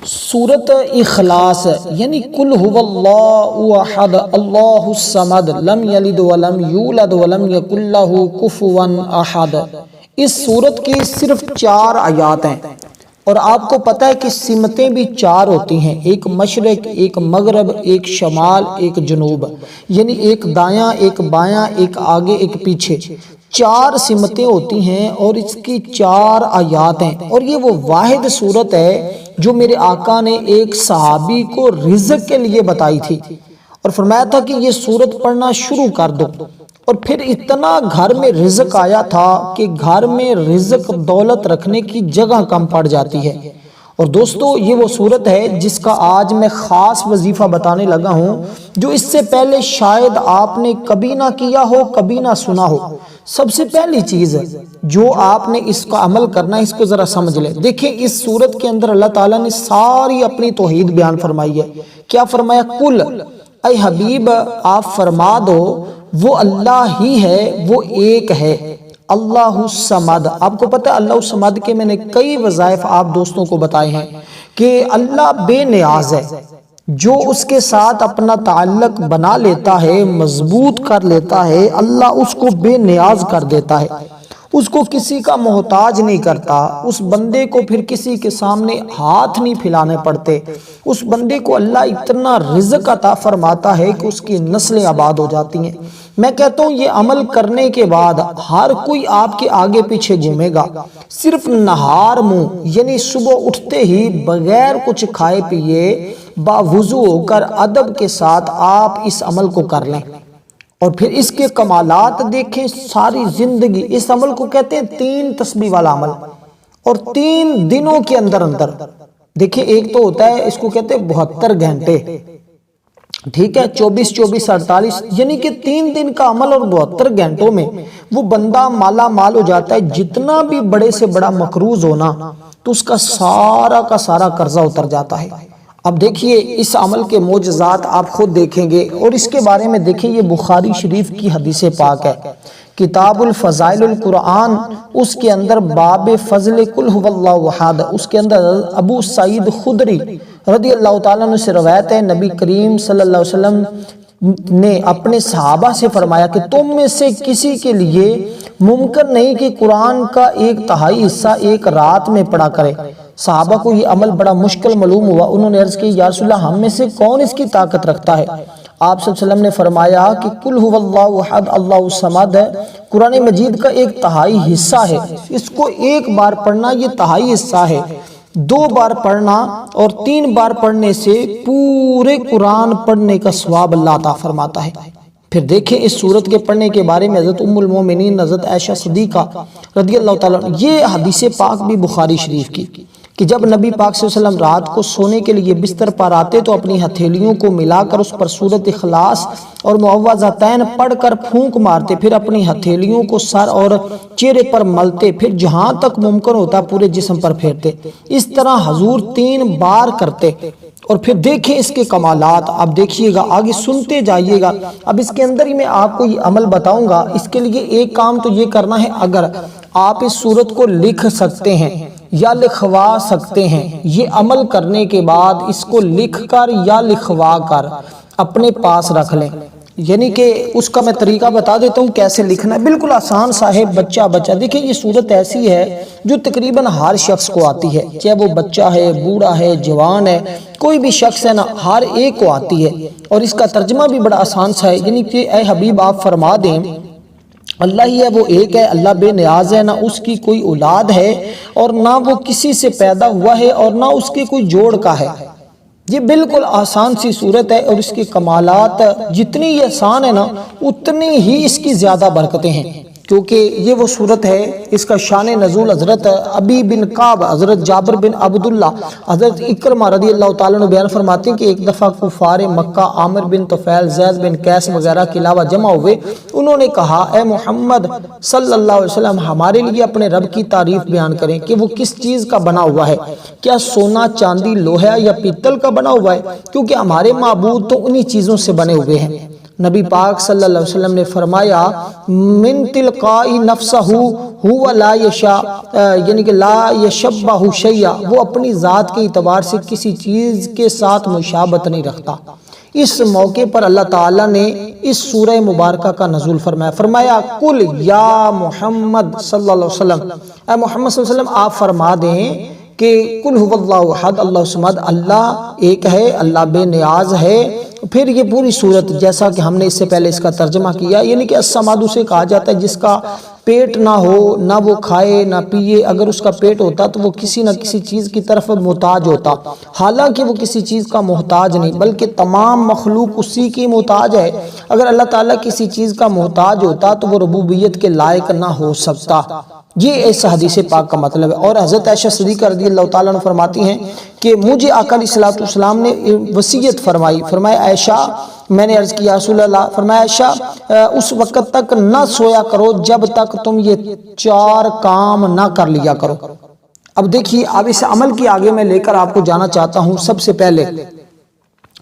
سورت اخلاص یعنی قل هو اللہ احد اللہ الصمد لم یلد ولم یولد ولم یکن لہ کفوا احد۔ اس سورت کی صرف 4 آیات ہیں اور آپ کو پتہ ہے کہ سمتیں بھی 4 ہوتی ہیں، ایک مشرق، ایک مغرب، ایک شمال، ایک جنوب، یعنی ایک دایاں، ایک بایاں، ایک آگے، ایک پیچھے، 4 سمتیں ہوتی ہیں اور اس کی 4 آیات ہیں۔ اور یہ وہ واحد صورت ہے جو میرے آقا نے ایک صحابی کو رزق کے لیے بتائی تھی اور فرمایا تھا کہ یہ سورت پڑھنا شروع کر دو، اور پھر اتنا گھر میں رزق آیا تھا کہ گھر میں رزق دولت رکھنے کی جگہ کم پڑ جاتی ہے۔ اور دوستو یہ وہ صورت ہے جس کا آج میں خاص وظیفہ بتانے لگا ہوں جو اس سے پہلے شاید آپ نے کبھی نہ کیا ہو، کبھی نہ سنا ہو۔ سب سے پہلی چیز جو آپ نے اس کا عمل کرنا ہے، اس کو ذرا سمجھ لیں۔ دیکھیں اس صورت کے اندر اللہ تعالیٰ نے ساری اپنی توحید بیان فرمائی ہے۔ کیا فرمایا؟ کل، اے حبیب آپ فرما دو وہ اللہ ہی ہے، وہ ایک ہے، اللہ الصمد۔ آپ کو پتہ ہے اللہ الصمد کے میں نے کئی وظائف آپ دوستوں کو بتائے ہیں کہ اللہ بے نیاز ہے، جو اس کے ساتھ اپنا تعلق بنا لیتا ہے، مضبوط کر لیتا ہے، اللہ اس کو بے نیاز کر دیتا ہے، اس کو کسی کا محتاج نہیں کرتا، اس بندے کو پھر کسی کے سامنے ہاتھ نہیں پھیلانے پڑتے، اس بندے کو اللہ اتنا رزق عطا فرماتا ہے کہ اس کی نسلیں آباد ہو جاتی ہیں۔ میں کہتا ہوں یہ عمل کرنے کے بعد ہر کوئی آپ کے آگے پیچھے گھومے گا، صرف نہار منہ یعنی صبح اٹھتے ہی بغیر کچھ کھائے پیے باوضو ہو کر ادب کے ساتھ آپ اس عمل کو کر لیں، اور پھر اس کے کمالات دیکھیں ساری زندگی۔ اس عمل کو کہتے ہیں 3 تسبیح والا عمل، اور 3 دنوں کے اندر دیکھیں ایک تو ہوتا ہے اس کو کہتے ہیں 72 گھنٹے، ٹھیک ہے، 24 48 یعنی کہ 3 دن کا عمل اور 72 گھنٹوں میں وہ بندہ مالا مال ہو جاتا ہے۔ جتنا بھی بڑے سے بڑا مقروض ہونا تو اس کا سارا قرضہ اتر جاتا ہے۔ اب دیکھیے اس عمل کے معجزات آپ خود دیکھیں گے، اور اس کے بارے میں دیکھیں یہ بخاری شریف کی حدیث پاک ہے، کتاب الفضائل القرآن، اس کے اندر باب فضل قل هو اللہ احد، اس کے اندر ابو سعید خدری رضی اللہ تعالیٰ عنہ سے روایت ہے، نبی کریم صلی اللہ علیہ وسلم نے اپنے صحابہ سے فرمایا کہ تم میں سے کسی کے لیے ممکن نہیں کہ قرآن کا 1/3 حصہ ایک رات میں پڑھا کرے۔ صحابہ کو یہ عمل بڑا مشکل معلوم ہوا، انہوں نے عرض کی یا رسول اللہ ہم میں سے کون اس کی طاقت رکھتا ہے؟ آپ صلی اللہ علیہ وسلم نے فرمایا کہ قل هو اللہ احد اللہ الصمد ہے، قرآن مجید کا 1/3 حصہ ہے، اس کو ایک بار پڑھنا یہ 1/3 حصہ ہے، 2 بار پڑھنا اور 3 بار پڑھنے سے پورے قرآن پڑھنے کا ثواب اللہ عطا فرماتا ہے۔ پھر دیکھیں اس سورت کے پڑھنے کے بارے میں حضرت ام المومنین حضرت عائشہ صدیقہ رضی اللہ تعالیٰ عنہ، یہ حدیث پاک بھی بخاری شریف کی، کہ جب نبی پاک صلی اللہ علیہ وسلم رات کو سونے کے لیے بستر پر آتے تو اپنی ہتھیلیوں کو ملا کر اس پر سورت اخلاص اور معوذتین پڑھ کر پھونک مارتے، پھر اپنی ہتھیلیوں کو سر اور چہرے پر ملتے، پھر جہاں تک ممکن ہوتا پورے جسم پر پھیرتے۔ اس طرح حضور 3 بار کرتے، اور پھر دیکھیں اس کے کمالات، آپ دیکھیے گا آگے سنتے جائیے گا۔ اب اس کے اندر ہی میں آپ کو یہ عمل بتاؤں گا، اس کے لیے ایک کام تو یہ کرنا ہے، اگر آپ اس سورت کو لکھ سکتے ہیں یا لکھوا سکتے ہیں، یہ عمل کرنے کے بعد اس کو لکھ کر یا لکھوا کر اپنے پاس رکھ لیں، یعنی کہ اس کا میں طریقہ بتا دیتا ہوں کیسے لکھنا ہے، بالکل آسان سا ہے، بچہ دیکھیں یہ صورت ایسی ہے جو تقریباً ہر شخص کو آتی ہے، چاہے وہ بچہ ہے، بوڑھا ہے، جوان ہے، کوئی بھی شخص ہے نا، ہر ایک کو آتی ہے، اور اس کا ترجمہ بھی بڑا آسان سا ہے، یعنی کہ اے حبیب آپ فرما دیں اللہ ہی ہے، وہ ایک ہے، اللہ بے نیاز ہے، نہ اس کی کوئی اولاد ہے اور نہ وہ کسی سے پیدا ہوا ہے اور نہ اس کے کوئی جوڑ کا ہے۔ یہ بالکل آسان سی صورت ہے، اور اس کے کمالات جتنی یہ آسان ہے نا اتنی ہی اس کی زیادہ برکتیں ہیں، کیونکہ یہ وہ صورت ہے، اس کا شان نزول حضرت ابی بن کعب، حضرت جابر بن عبداللہ، حضرت اکرمہ رضی اللہ تعالیٰ عنہ بیان فرماتے ہیں کہ ایک دفعہ کفار مکہ عامر بن طفیل، زید بن قیس وغیرہ کے علاوہ جمع ہوئے، انہوں نے کہا اے محمد صلی اللہ علیہ وسلم ہمارے لیے اپنے رب کی تعریف بیان کریں کہ وہ کس چیز کا بنا ہوا ہے، کیا سونا، چاندی، لوہا یا پیتل کا بنا ہوا ہے، کیونکہ ہمارے معبود تو انہی چیزوں سے بنے ہوئے ہیں۔ نبی پاک صلی اللہ علیہ وسلم نے فرمایا من تلقائی نفسہ ہوا لا یشاء یعنی کہ لا یشبہ شیئا، وہ اپنی ذات کے اعتبار سے کسی چیز کے ساتھ مشابہت نہیں رکھتا۔ اس موقع پر اللہ تعالیٰ نے اس سورہ مبارکہ کا نزول فرمایا قل یا محمد صلی اللہ علیہ وسلم، اے محمد صلی اللہ علیہ وسلم آپ فرما دیں کہ قل هو اللہ احد اللہ الصمد، اللہ ایک ہے، اللہ بے نیاز ہے۔ پھر یہ پوری صورت جیسا کہ ہم نے اس سے پہلے اس کا ترجمہ کیا، یعنی کہ الصمد اسے کہا جاتا ہے جس کا پیٹ نہ ہو، نہ وہ کھائے نہ پیے، اگر اس کا پیٹ ہوتا تو وہ کسی نہ کسی چیز کی طرف محتاج ہوتا، حالانکہ وہ کسی چیز کا محتاج نہیں بلکہ تمام مخلوق اسی کی محتاج ہے۔ اگر اللہ تعالیٰ کسی چیز کا محتاج ہوتا تو وہ ربوبیت کے لائق نہ ہو سکتا۔ یہ اس حدیث پاک کا مطلب ہے۔ اور حضرت عائشہ صدیقہ رضی اللہ تعالیٰ عنہ فرماتی ہیں کہ مجھے آقا علیہ السلام نے وصیت فرمائی، فرمایا عائشہ، میں نے عرض کیا رسول اللہ، فرمایا عائشہ اس وقت تک نہ سویا کرو جب تک تم یہ 4 کام نہ کر لیا کرو۔ اب دیکھیے، اب اس عمل کی آگے میں لے کر آپ کو جانا چاہتا ہوں۔ سب سے پہلے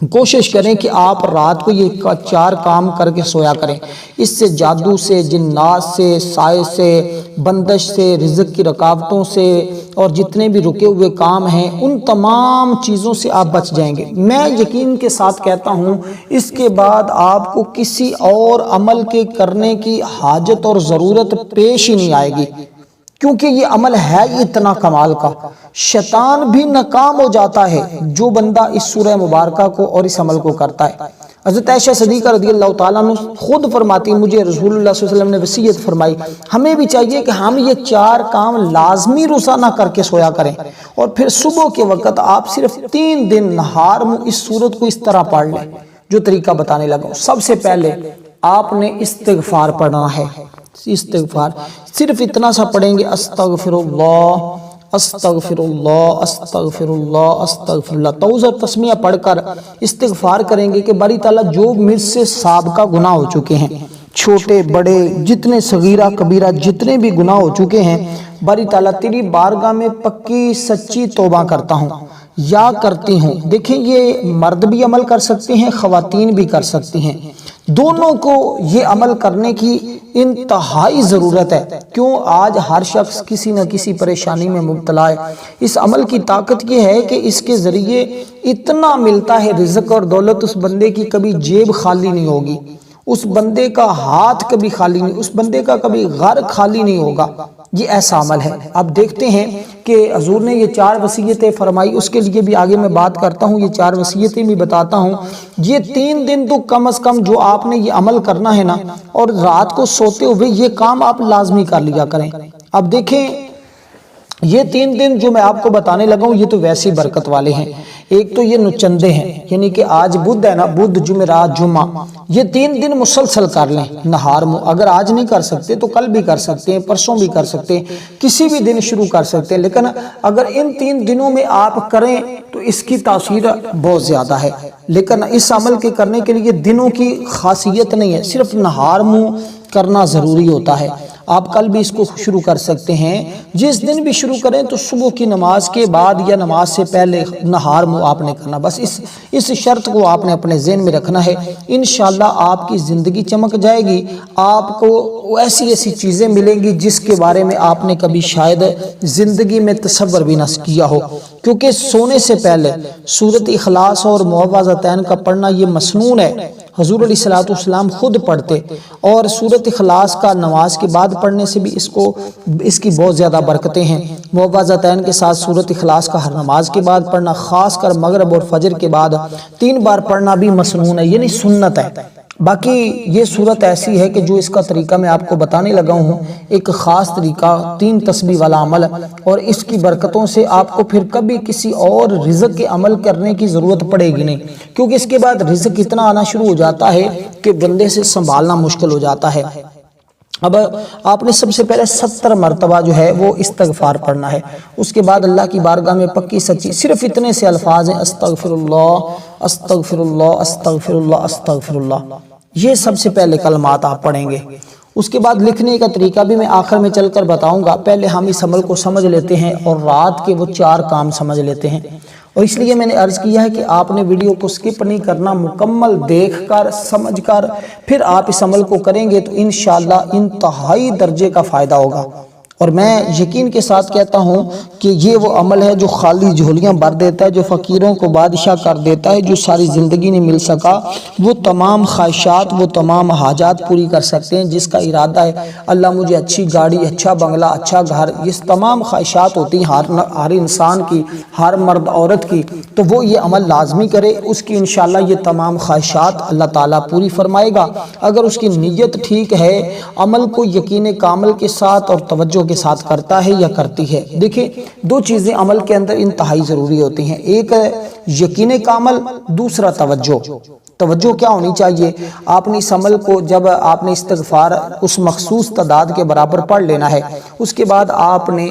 کوشش کریں کہ آپ رات کو یہ 4 کام کر کے سویا کریں۔ اس سے جادو سے، جنات سے، سائے سے، بندش سے، رزق کی رکاوٹوں سے اور جتنے بھی رکے ہوئے کام ہیں ان تمام چیزوں سے آپ بچ جائیں گے۔ میں یقین کے ساتھ کہتا ہوں اس کے بعد آپ کو کسی اور عمل کے کرنے کی حاجت اور ضرورت پیش ہی نہیں آئے گی، کیونکہ یہ عمل ہے اتنا کمال کا۔ شیطان بھی ناکام ہو جاتا ہے جو بندہ اس سورہ مبارکہ کو اور اس عمل کو کرتا ہے۔ حضرت عائشہ صدیقہ رضی اللہ تعالیٰ عنہ خود فرماتی، مجھے رسول اللہ صلی اللہ علیہ وسلم نے وصیت فرمائی، ہمیں بھی چاہیے کہ ہم یہ 4 کام لازمی روزانہ کر کے سویا کریں، اور پھر صبح کے وقت آپ صرف 3 دن نہار اس سورت کو اس طرح پڑھ لیں جو طریقہ بتانے لگا ہوں۔ سب سے پہلے آپ نے استغفار پڑھنا ہے۔ استغفار صرف اتنا سا پڑھیں گے، استغفر اللہ استغفر اللہ استغفر اللہ استغفر اللہ، توز اور تسمیہ پڑھ کر استغفار کریں گے کہ باری تعالیٰ جو مجھ سے سابقہ گناہ ہو چکے ہیں، چھوٹے بڑے جتنے صغیرہ کبیرہ جتنے بھی گناہ ہو چکے ہیں، باری تعالیٰ تیری بارگاہ میں پکی سچی توبہ کرتا ہوں یا کرتی ہوں۔ دیکھیں یہ مرد بھی عمل کر سکتے ہیں، خواتین بھی کر سکتی ہیں، دونوں کو یہ عمل کرنے کی انتہائی ضرورت ہے۔ کیوں؟ آج ہر شخص کسی نہ کسی پریشانی میں مبتلا ہے۔ اس عمل کی طاقت یہ ہے کہ اس کے ذریعے اتنا ملتا ہے رزق اور دولت، اس بندے کی کبھی جیب خالی نہیں ہوگی، اس بندے کا ہاتھ کبھی خالی نہیں، اس بندے کا کبھی گھر خالی نہیں ہوگا۔ یہ ایسا عمل ہے۔ اب دیکھتے ہیں کہ حضور نے یہ 4 وصیتیں فرمائی، اس کے لیے بھی آگے میں بات کرتا ہوں، یہ 4 وصیتیں بھی بتاتا ہوں۔ یہ 3 دن تو کم از کم جو آپ نے یہ عمل کرنا ہے نا، اور رات کو سوتے ہوئے یہ کام آپ لازمی کر لیا کریں۔ اب دیکھیں یہ 3 دن جو میں آپ کو بتانے لگا ہوں یہ تو ویسی برکت والے ہیں۔ ایک تو یہ نچندے ہیں، یعنی کہ آج بدھ ہے نا، بدھ جمعرات جمعہ، یہ 3 دن مسلسل کر لیں نہار اگر آج نہیں کر سکتے تو کل بھی کر سکتے ہیں، پرسوں بھی کر سکتے ہیں، کسی بھی دن شروع کر سکتے ہیں، لیکن اگر ان 3 دنوں میں آپ کریں تو اس کی تاثیر بہت زیادہ ہے۔ لیکن اس عمل کے کرنے کے لیے دنوں کی خاصیت نہیں ہے، صرف نہار کرنا ضروری ہوتا ہے۔ آپ کل بھی اس کو شروع کر سکتے ہیں، جس دن بھی شروع کریں تو صبح کی نماز کے بعد یا نماز سے پہلے نہار آپ نے کرنا، بس اس شرط کو آپ نے اپنے ذہن میں رکھنا ہے۔ انشاءاللہ آپ کی زندگی چمک جائے گی، آپ کو ایسی ایسی چیزیں ملیں گی جس کے بارے میں آپ نے کبھی شاید زندگی میں تصور بھی نہ کیا ہو، کیونکہ سونے سے پہلے سورۃ اخلاص اور معوذتین کا پڑھنا یہ مسنون ہے۔ حضور علیہ السلام خود پڑھتے، اور سورۃ اخلاص کا نماز کے بعد پڑھنے سے بھی اس کی بہت زیادہ برکتیں ہیں۔ معوذتین کے ساتھ سورۃ اخلاص کا ہر نماز کے بعد پڑھنا، خاص کر مغرب اور فجر کے بعد 3 بار پڑھنا بھی مسنون ہے، یعنی سنت ہے۔ باقی یہ صورت ایسی ہے کہ جو اس کا طریقہ میں آپ کو بتانے لگا ہوں، ایک خاص طریقہ 3 تسبیح والا عمل، اور اس کی برکتوں سے آپ کو پھر کبھی کسی اور رزق کے عمل کرنے کی ضرورت پڑے گی نہیں، کیونکہ اس کے بعد رزق اتنا آنا شروع ہو جاتا ہے کہ بندے سے سنبھالنا مشکل ہو جاتا ہے۔ اب آپ نے سب سے پہلے 70 مرتبہ جو ہے وہ استغفار پڑھنا ہے، اس کے بعد اللہ کی بارگاہ میں پکی سچی صرف اتنے سے الفاظ ہیں، استغفر اللہ استغفر اللہ استغفر اللہ استغفر اللہ، یہ سب سے پہلے کلمات آپ پڑھیں گے۔ اس کے بعد لکھنے کا طریقہ بھی میں آخر میں چل کر بتاؤں گا، پہلے ہم اس عمل کو سمجھ لیتے ہیں اور رات کے وہ 4 کام سمجھ لیتے ہیں، اور اس لیے میں نے عرض کیا ہے کہ آپ نے ویڈیو کو سکپ نہیں کرنا، مکمل دیکھ کر سمجھ کر پھر آپ اس عمل کو کریں گے تو انشاءاللہ انتہائی درجے کا فائدہ ہوگا۔ اور میں یقین کے ساتھ کہتا ہوں کہ یہ وہ عمل ہے جو خالی جھولیاں بھر دیتا ہے، جو فقیروں کو بادشاہ کر دیتا ہے، جو ساری زندگی نہیں مل سکا وہ تمام خواہشات، وہ تمام حاجات پوری کر سکتے ہیں۔ جس کا ارادہ ہے اللہ مجھے اچھی گاڑی، اچھا بنگلہ، اچھا گھر، یہ تمام خواہشات ہوتی ہیں ہر انسان کی، ہر مرد عورت کی، تو وہ یہ عمل لازمی کرے، اس کی انشاءاللہ یہ تمام خواہشات اللہ تعالیٰ پوری فرمائے گا۔ اگر اس کی نیت ٹھیک ہے، عمل کو یقین کامل کے ساتھ اور توجہ کے ساتھ کرتا ہے یا کرتی ہے۔ دیکھیں دو چیزیں عمل کے اندر انتہائی ضروری ہوتی ہیں، ایک ہے یقین کامل، دوسرا توجہ۔ توجہ کیا ہونی چاہیے؟ آپ نے اس عمل کو جب آپ نے استغفار اس مخصوص تعداد کے برابر پڑھ لینا ہے، اس کے بعد آپ نے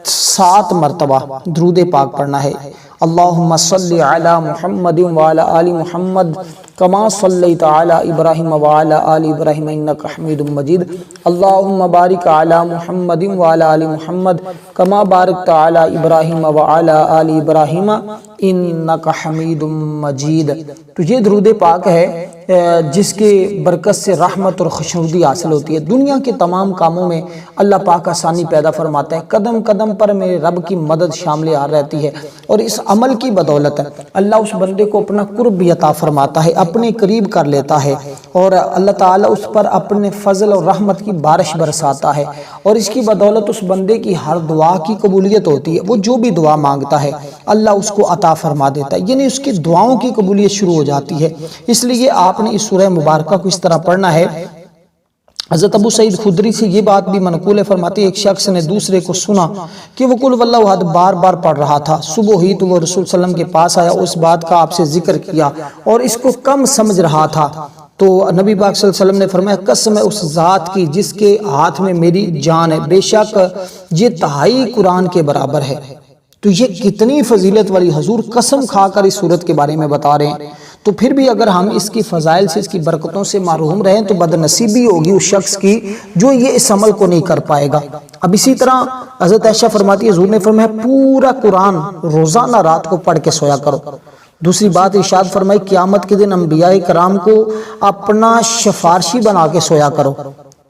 7 مرتبہ درود پاک پڑھنا ہے۔ اللہم صلی علی محمد وعلی آل محمد کما صلیت علی ابراہیم وعلی آل ابراہیم انک حمید مجید۔ اللہم بارک علی محمد وعلی آل محمد کما بارکت علی ابراہیم وعلی آل ابراہیم انک حمید مجید۔ تو یہ درود پاک ہے جس کے برکت سے رحمت اور خوشنودی حاصل ہوتی ہے۔ دنیا کے تمام کاموں میں اللہ پاک آسانی پیدا فرماتا ہے، قدم قدم پر میرے رب کی مدد شامل آ رہتی ہے، اور اس عمل کی بدولت اللہ اس بندے کو اپنا قرب بھی عطا فرماتا ہے، اپنے قریب کر لیتا ہے، اور اللہ تعالیٰ اس پر اپنے فضل اور رحمت کی بارش برساتا ہے، اور اس کی بدولت اس بندے کی ہر دعا کی قبولیت ہوتی ہے۔ وہ جو بھی دعا مانگتا ہے اللہ اس کو عطا فرما دیتا ہے، یعنی اس کی دعاؤں کی قبولیت شروع ہو جاتی ہے۔ اس لیے آپ نے اس سورہ مبارکہ کو اس طرح پڑھنا ہے۔ حضرت ابو سعید خدری سے یہ بات بھی منقول ہے، فرماتے ایک شخص نے دوسرے کو سنا کہ وہ قل واللہ احد بار بار پڑھ رہا تھا، صبح ہی تو وہ رسول صلی اللہ علیہ وسلم کے پاس آیا، اس بات کا آپ سے ذکر کیا اور اس کو کم سمجھ رہا تھا، تو نبی پاک صلی اللہ علیہ وسلم نے فرمایا قسم ہے اس ذات کی جس کے ہاتھ میں میری جان ہے، بے شک یہ تہائی قرآن کے برابر ہے۔ تو یہ کتنی فضیلت والی، حضور قسم کھا کر اس صورت کے بارے میں بتا رہے ہیں۔ تو پھر بھی اگر ہم اس کی فضائل سے، اس کی برکتوں سے محروم رہیں تو بدنصیبی ہوگی اس شخص کی جو یہ اس عمل کو نہیں کر پائے گا۔ اب اسی طرح حضرت عائشہ فرماتی ہے حضور نے فرمایا پورا قرآن روزانہ رات کو پڑھ کے سویا کرو۔ دوسری بات ارشاد فرمائی قیامت کے دن انبیاء کرام کو اپنا سفارشی بنا کے سویا کرو،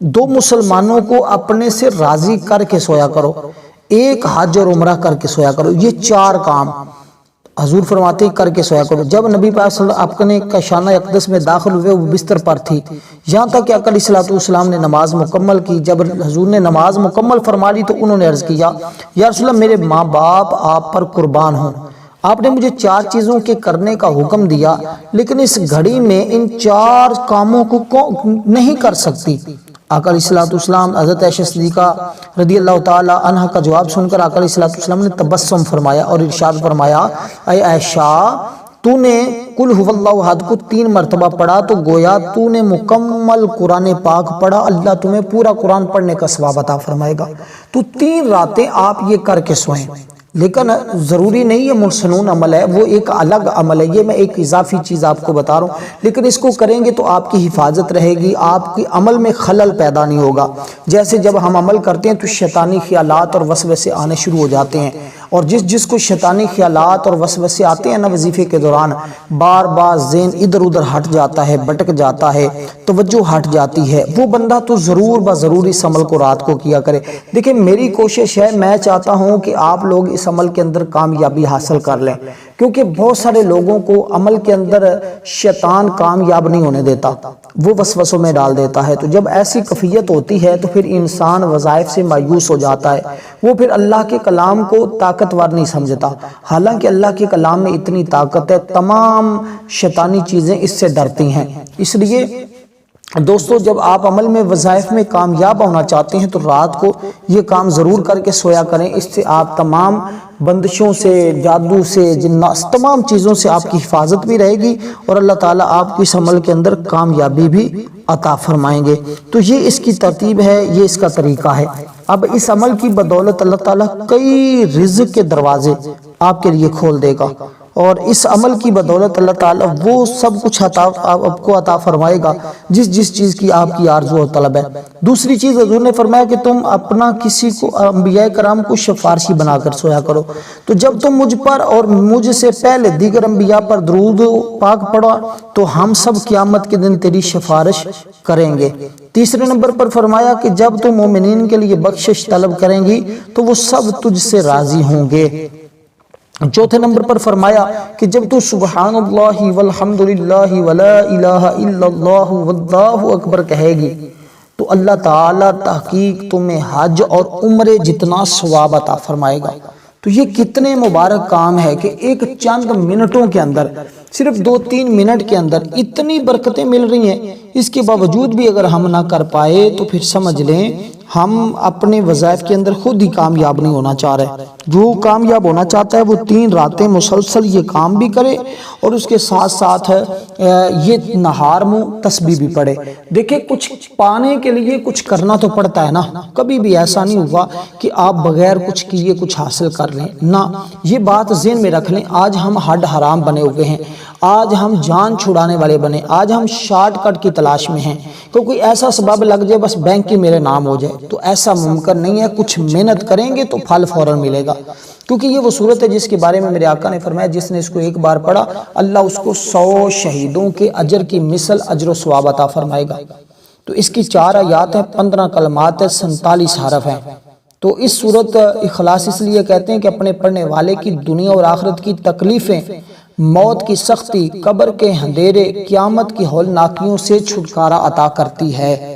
2 مسلمانوں کو اپنے سے راضی کر کے سویا کرو، 1 حج اور عمرہ کر کے سویا کرو، یہ 4 کام حضور فرماتے ہیں کر کے سویا کرو۔ جب نبی پاک صلی اللہ علیہ وسلم اپنے کاشانہ اقدس میں داخل ہوئے وہ بستر پر تھی، یہاں تک کہ آقا علیہ السلام نے نماز مکمل کی۔ جب حضور نے نماز مکمل فرما لی تو انہوں نے عرض کیا یا رسول اللہ میرے ماں باپ آپ پر قربان ہوں، آپ نے مجھے 4 چیزوں کے کرنے کا حکم دیا لیکن اس گھڑی میں ان 4 کاموں کو نہیں کر سکتی۔ آقا علیہ السلام حضرت عائشہ صدیقہ رضی اللہ تعالی عنہ کا جواب سن کر آقا علیہ السلام نے تبسم فرمایا اور ارشاد فرمایا اے عائشہ تو نے قل هو اللہ احد کو 3 مرتبہ پڑھا تو گویا تو نے مکمل قرآن پاک پڑھا، اللہ تمہیں پورا قرآن پڑھنے کا ثواب عطا فرمائے گا۔ تو 3 راتیں آپ یہ کر کے سوئیں، لیکن ضروری نہیں یہ مسنون عمل ہے، وہ ایک الگ عمل ہے، یہ میں ایک اضافی چیز آپ کو بتا رہا ہوں، لیکن اس کو کریں گے تو آپ کی حفاظت رہے گی، آپ کی عمل میں خلل پیدا نہیں ہوگا۔ جیسے جب ہم عمل کرتے ہیں تو شیطانی خیالات اور وسوسے آنے شروع ہو جاتے ہیں، اور جس کو شیطانی خیالات اور وسوسے آتے ہیں نا وظیفے کے دوران، بار بار ذہن ادھر ادھر ہٹ جاتا ہے، بھٹک جاتا ہے، توجہ ہٹ جاتی ہے، وہ بندہ تو ضرور اس عمل کو رات کو کیا کرے۔ دیکھیں میری کوشش ہے، میں چاہتا ہوں کہ آپ لوگ اس عمل کے اندر کامیابی حاصل کر لیں، کیونکہ بہت سارے لوگوں کو عمل کے اندر شیطان کامیاب نہیں ہونے دیتا، وہ وسوسوں میں ڈال دیتا ہے۔ تو جب ایسی کیفیت ہوتی ہے تو پھر انسان وظائف سے مایوس ہو جاتا ہے، وہ پھر اللہ کے کلام کو طاقتور نہیں سمجھتا، حالانکہ اللہ کے کلام میں اتنی طاقت ہے، تمام شیطانی چیزیں اس سے ڈرتی ہیں۔ اس لیے دوستو جب آپ عمل میں وظائف میں کامیاب ہونا چاہتے ہیں تو رات کو یہ کام ضرور کر کے سویا کریں، اس سے آپ تمام بندشوں سے، جادو سے، جنات، تمام چیزوں سے آپ کی حفاظت بھی رہے گی اور اللہ تعالیٰ آپ کو اس عمل کے اندر کامیابی بھی عطا فرمائیں گے۔ تو یہ اس کی ترتیب ہے، یہ اس کا طریقہ ہے۔ اب اس عمل کی بدولت اللہ تعالیٰ کئی رزق کے دروازے آپ کے لیے کھول دے گا، اور اس عمل کی بدولت اللہ تعالیٰ وہ سب کچھ آپ کو عطا فرمائے گا جس چیز کی آپ کی آرزو اور طلب ہے۔ دوسری چیز حضور نے فرمایا کہ تم اپنا کسی کو انبیاء کرام کو سفارشی بنا کر سویا کرو، تو جب تم مجھ پر اور مجھ سے پہلے دیگر انبیاء پر درود پاک پڑھا تو ہم سب قیامت کے دن تیری سفارش کریں گے۔ تیسرے نمبر پر فرمایا کہ جب تم مومنین کے لیے بخشش طلب کریں گی تو وہ سب تجھ سے راضی ہوں گے۔ چوتھے نمبر پر فرمایا کہ جب تو سبحان اللہ والحمدللہ ولا الہ الا اللہ واللہ اکبر کہے گی تو اللہ تعالیٰ تحقیق تمہیں حج اور عمرے جتنا ثواب عطا فرمائے گا۔ تو یہ کتنے مبارک کام ہے کہ ایک چند منٹوں کے اندر، صرف 2-3 منٹ کے اندر اتنی برکتیں مل رہی ہیں۔ اس کے باوجود بھی اگر ہم نہ کر پائے تو پھر سمجھ لیں ہم اپنے وظائف کے اندر خود ہی کامیاب نہیں ہونا چاہ رہے۔ جو کامیاب ہونا چاہتا ہے وہ 3 راتیں مسلسل یہ کام بھی کرے اور اس کے ساتھ ساتھ یہ نہار منہ تسبیح بھی پڑھے۔ دیکھیں کچھ پانے کے لیے کچھ کرنا تو پڑتا ہے نا، کبھی بھی ایسا نہیں ہوا کہ آپ بغیر کچھ کیے کچھ حاصل کر لیں، نہ، یہ بات ذہن میں رکھ لیں۔ آج ہم ہڈ حرام بنے ہوئے ہیں، آج ہم جان چھڑانے والے بنے، آج ہم شارٹ کٹ کی تلاش میں ہیں کہ کوئی ایسا سبب لگ جائے بس بینک کی میرے نام ہو جائے، تو ایسا ممکن نہیں ہے۔ کچھ محنت کریں گے تو پھل فوراً ملے گا، کیونکہ یہ وہ صورت ہے جس کے بارے میں میرے آقا نے فرمایا جس نے اس کو ایک بار پڑھا اللہ اس کو 100 شہیدوں کے اجر کی مثل اجر و ثواب عطا فرمائے گا۔ تو اس کی 4 آیات ہیں، 15 کلمات ہیں، 47 حرف ہیں۔ تو اس صورت اخلاص اس لیے کہتے ہیں کہ اپنے پڑھنے والے کی دنیا اور آخرت کی تکلیفیں، موت کی سختی، قبر کے اندھیرے، قیامت کی ہولناکیوں سے چھٹکارا عطا کرتی ہے۔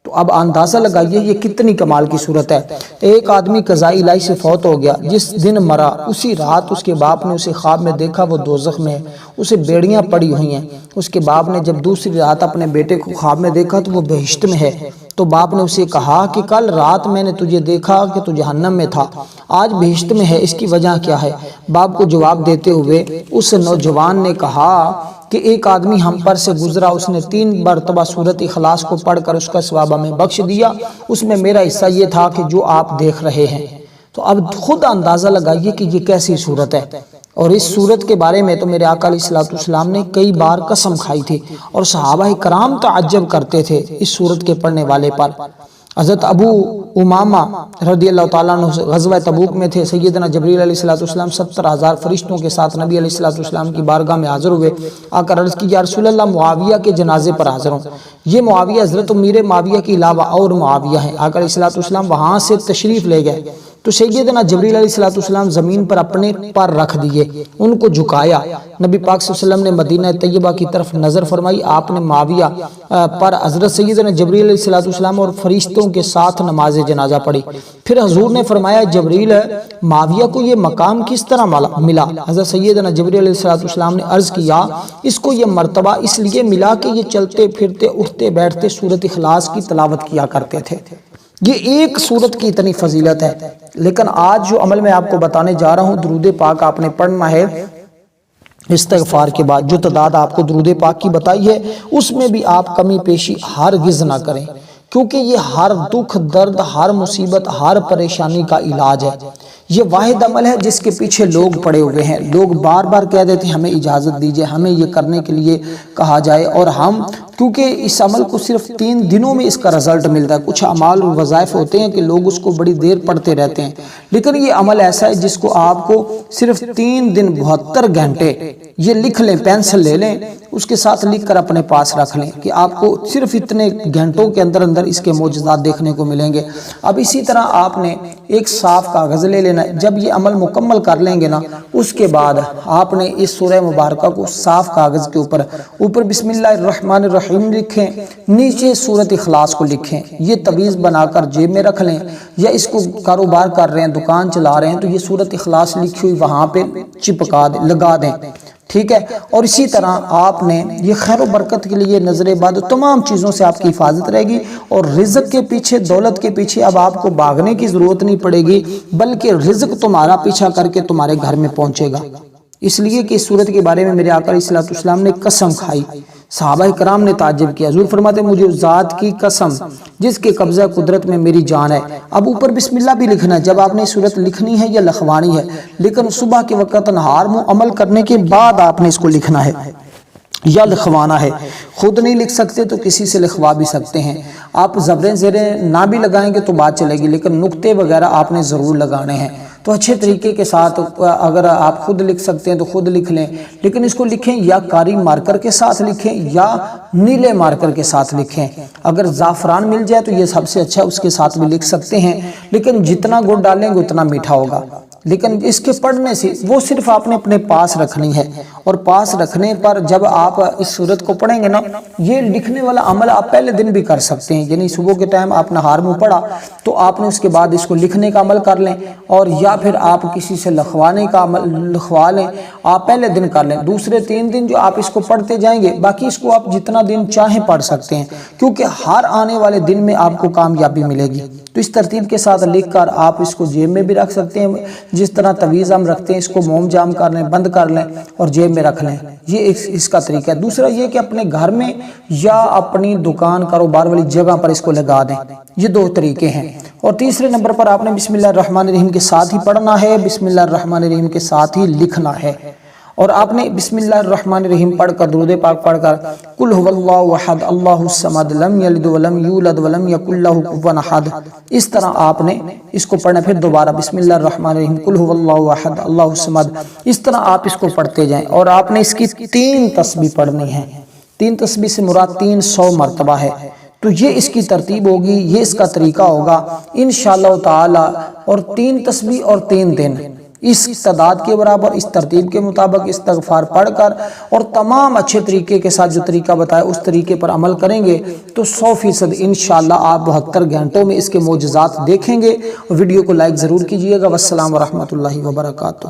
تو اب اندازہ لگائیے یہ کتنی کمال کی صورت ہے۔ ایک آدمی قضائی الہی سے فوت ہو گیا، جس دن مرا اسی رات اس کے باپ نے اسے خواب میں دیکھا وہ دوزخ میں ہے، اسے بیڑیاں پڑی ہوئی ہیں۔ اس کے باپ نے جب دوسری رات اپنے بیٹے کو خواب میں دیکھا تو وہ بہشت میں ہے، تو باپ نے اسے کہا کہ کل رات میں نے تجھے دیکھا کہ تو جہنم میں تھا، آج بہشت میں ہے، اس کی وجہ کیا ہے؟ باپ کو جواب دیتے ہوئے اس نوجوان نے کہا کہ ایک آدمی ہم پر سے گزرا، اس نے 3 مرتبہ سورۃ اخلاص کو پڑھ کر اس کا ثواب ہمیں بخش دیا، اس میں میرا حصہ یہ تھا کہ جو آپ دیکھ رہے ہیں۔ تو اب خود اندازہ لگائیے کہ یہ کیسی صورت ہے۔ اور اس صورت کے بارے میں تو میرے آقا علیہ الصلوۃ والسلام نے کئی بار قسم کھائی تھی اور صحابہ کرام تعجب کرتے تھے اس صورت کے پڑھنے والے پر۔ حضرت ابو امامہ رضی اللہ تعالیٰ عنہ غزوہ تبوک میں تھے، سیدنا جبریل علیہ الصلوۃ والسلام 70,000 فرشتوں کے ساتھ نبی علیہ الصلوۃ والسلام کی بارگاہ میں حاضر ہوئے، آ کر عرض کی یا رسول اللہ معاویہ کے جنازے پر حاضر ہوں۔ یہ معاویہ حضرت امیر معاویہ کے علاوہ اور معاویہ ہیں۔ آقا علیہ الصلوۃ والسلام وہاں سے تشریف لے گئے تو سیدنا جبریل علیہ الصلوۃ والسلام زمین پر اپنے پر رکھ دیے، ان کو جھکایا، نبی پاک صلی اللہ علیہ وسلم نے مدینہ طیبہ کی طرف نظر فرمائی، آپ نے معاویہ پر حضرت سیدنا جبریل علیہ الصلوۃ والسلام اور فرشتوں کے ساتھ نماز جنازہ پڑھی۔ پھر حضور نے فرمایا جبریل معاویہ کو یہ مقام کس طرح ملا؟ حضرت سیدنا جبریل علیہ الصلوۃ والسلام نے عرض کیا اس کو یہ مرتبہ اس لیے ملا کہ یہ چلتے پھرتے اٹھتے بیٹھتے سورۃ اخلاص کی تلاوت کیا کرتے تھے۔ یہ ایک سورت کی اتنی فضیلت ہے، لیکن آج جو عمل میں آپ کو بتانے جا رہا ہوں، درود پاک آپ نے پڑھنا ہے استغفار کے بعد۔ جو تعداد آپ کو درود پاک کی بتائی ہے اس میں بھی آپ کمی پیشی ہرگز نہ کریں، کیونکہ یہ ہر دکھ درد، ہر مصیبت، ہر پریشانی کا علاج ہے۔ یہ واحد عمل ہے جس کے پیچھے لوگ پڑے ہوئے ہیں، لوگ بار بار کہہ دیتے ہیں ہمیں اجازت دیجئے، ہمیں یہ کرنے کے لیے کہا جائے، اور ہم کیونکہ اس عمل کو صرف 3 دنوں میں اس کا رزلٹ ملتا ہے۔ کچھ اعمال اور وظائف ہوتے ہیں کہ لوگ اس کو بڑی دیر پڑھتے رہتے ہیں، لیکن یہ عمل ایسا ہے جس کو آپ کو صرف 3 دن 72 گھنٹے یہ لکھ لیں، پینسل لے لیں، اس کے ساتھ لکھ کر اپنے پاس رکھ لیں کہ آپ کو صرف اتنے گھنٹوں کے اندر اس کے معجزات دیکھنے کو ملیں گے۔ اب اسی طرح آپ نے ایک صاف کاغذ لے لینا، جب یہ عمل مکمل کر لیں گے نا، اس کے بعد آپ نے اس سورہ مبارکہ کو صاف کاغذ کے اوپر بسم اللہ الرحمن الرحیم لکھیں، نیچے سورۃ اخلاص کو لکھیں، یہ تعویذ بنا کر جیب میں رکھ لیں، یا اس کو کاروبار کر رہے ہیں، دکان چلا رہے ہیں تو یہ سورۃ اخلاص لکھی ہوئی وہاں پہ چپکا دیں، لگا دیں، ٹھیک ہے۔ اور اسی طرح آپ نے یہ خیر و برکت کے لیے نظر بد تمام چیزوں سے آپ کی حفاظت رہے گی، اور رزق کے پیچھے، دولت کے پیچھے اب آپ کو بھاگنے کی ضرورت نہیں پڑے گی، بلکہ رزق تمہارا پیچھا کر کے تمہارے گھر میں پہنچے گا۔ اس لیے کہ اس صورت کے بارے میں میرے آقا علیہ السلام نے قسم کھائی، صحابہ کرام نے تعجب کیا۔ حضور فرماتے مجھے اس ذات کی قسم جس کے قبضہ قدرت میں میری جان ہے۔ اب اوپر بسم اللہ بھی لکھنا ہے، جب آپ نے صورت لکھنی ہے یا لکھوانی ہے، لیکن صبح کے وقت نہار منہ عمل کرنے کے بعد آپ نے اس کو لکھنا ہے یا لکھوانا ہے۔ خود نہیں لکھ سکتے تو کسی سے لکھوا بھی سکتے ہیں۔ آپ زبریں زیریں نہ بھی لگائیں گے تو بات چلے گی، لیکن نقطے وغیرہ آپ نے ضرور لگانے ہیں۔ تو اچھے طریقے کے ساتھ اگر آپ خود لکھ سکتے ہیں تو خود لکھ لیں، لیکن اس کو لکھیں یا کاری مارکر کے ساتھ لکھیں یا نیلے مارکر کے ساتھ لکھیں۔ اگر زعفران مل جائے تو یہ سب سے اچھا، اس کے ساتھ بھی لکھ سکتے ہیں، لیکن جتنا گڑ ڈالیں گے اتنا میٹھا ہوگا۔ لیکن اس کے پڑھنے سے وہ صرف آپ نے اپنے پاس رکھنی ہے، اور پاس رکھنے پر جب آپ اس صورت کو پڑھیں گے نا، یہ لکھنے والا عمل آپ پہلے دن بھی کر سکتے ہیں۔ یعنی صبح کے ٹائم آپ نہار منہ پڑھا تو آپ نے اس کے بعد اس کو لکھنے کا عمل کر لیں، اور یا پھر آپ کسی سے لکھوانے کا عمل لکھوا لیں، آپ پہلے دن کر لیں۔ دوسرے 3 دن جو آپ اس کو پڑھتے جائیں گے، باقی اس کو آپ جتنا دن چاہیں پڑھ سکتے ہیں، کیونکہ ہر آنے والے دن میں آپ کو کامیابی ملے گی۔ تو اس ترتیب کے ساتھ لکھ کر آپ اس کو جیب میں بھی رکھ سکتے ہیں، جس طرح تویز ہم رکھتے ہیں، اس کو موم جام کر لیں، بند کر لیں اور جیب میں رکھ لیں۔ یہ اس کا طریقہ ہے۔ دوسرا یہ کہ اپنے گھر میں یا اپنی دکان کاروبار والی جگہ پر اس کو لگا دیں۔ یہ 2 طریقے ہیں۔ اور تیسرے نمبر پر آپ نے بسم اللہ الرحمن الرحیم کے ساتھ ہی پڑھنا ہے، بسم اللہ الرحمن الرحیم کے ساتھ ہی لکھنا ہے، اور آپ نے بسم اللہ الرحمن الرحیم پڑھ کر درود پاک پڑھ کر قل هو اللہ احد اللہ الصمد لم یلد ولم یولد ولم یکن لہ کفوا احد، اس طرح آپ نے اس کو پڑھنا۔ پھر دوبارہ بسم اللہ الرحمن الرحیم قل هو اللہ احد اللہ الصمد، اس طرح آپ اس کو پڑھتے جائیں، اور آپ نے اس کی 3 تسبیح پڑھنی ہے۔ 3 تسبیح سے مراد 300 مرتبہ ہے۔ تو یہ اس کی ترتیب ہوگی، یہ اس کا طریقہ ہوگا انشاءاللہ تعالی۔ اور 3 تسبیح اور 3 دن اس تعداد کے برابر، اس ترتیب کے مطابق استغفار پڑھ کر اور تمام اچھے طریقے کے ساتھ جو طریقہ بتایا اس طریقے پر عمل کریں گے تو 100% انشاءاللہ آپ 72 گھنٹوں میں اس کے معجزات دیکھیں گے۔ ویڈیو کو لائک ضرور کیجئے گا۔ والسلام ورحمۃ اللہ وبرکاتہ۔